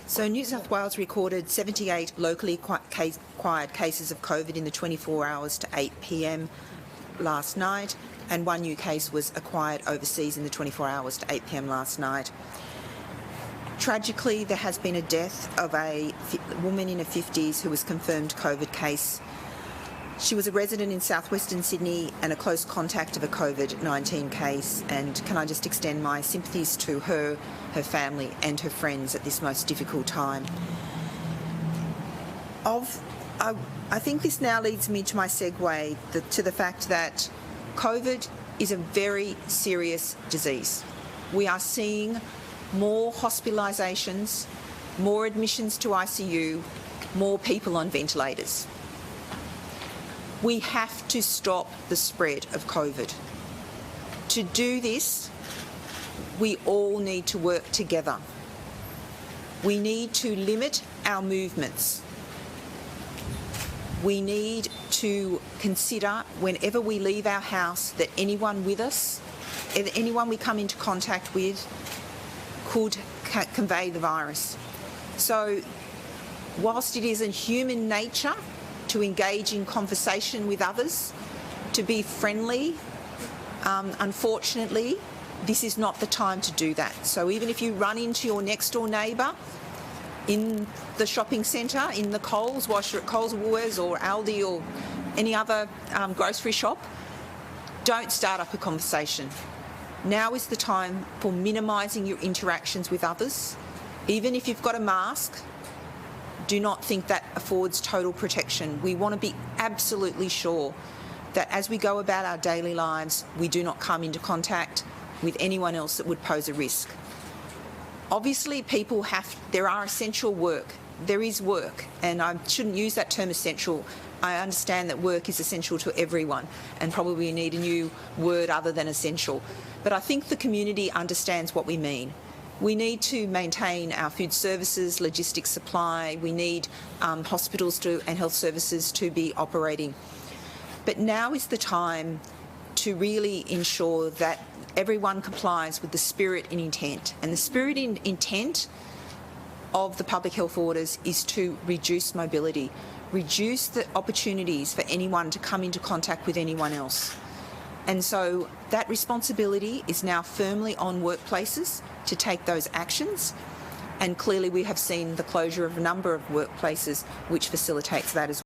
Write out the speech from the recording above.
So New South Wales recorded 78 locally acquired cases of COVID in the 24 hours to 8 p.m. last night, and one new case was acquired overseas in the 24 hours to 8 p.m. last night. Tragically, there has been a death of a woman in her 50s who was confirmed COVID case. She was a resident in southwestern Sydney and a close contact of a COVID-19 case, and can I just extend my sympathies to her family and her friends at this most difficult time. I think this now leads me to my segue to the fact that COVID is a very serious disease. We are seeing more hospitalisations, more admissions to ICU, more people on ventilators. We have to stop the spread of COVID. To do this, we all need to work together. We need to limit our movements. We need to consider whenever we leave our house that anyone with us, anyone we come into contact with, could convey the virus. So whilst it is in human nature to engage in conversation with others, to be friendly, unfortunately, this is not the time to do that. So even if you run into your next door neighbour in the shopping centre, in the Coles, whilst you're at Coles, Woolworths or Aldi or any other grocery shop, don't start up a conversation. Now is the time for minimising your interactions with others. Even if you've got a mask, do not think that affords total protection. We want to be absolutely sure that as we go about our daily lives, we do not come into contact with anyone else that would pose a risk. Obviously, there are essential work. There is work, and I shouldn't use that term essential. I understand that work is essential to everyone, and probably we need a new word other than essential. But I think the community understands what we mean. We need to maintain our food services, logistics supply. We need hospitals and health services to be operating. But now is the time to really ensure that everyone complies with the spirit and intent. And the spirit and intent of the public health orders is to reduce mobility, reduce the opportunities for anyone to come into contact with anyone else. And so that responsibility is now firmly on workplaces to take those actions. And clearly we have seen the closure of a number of workplaces which facilitates that as well.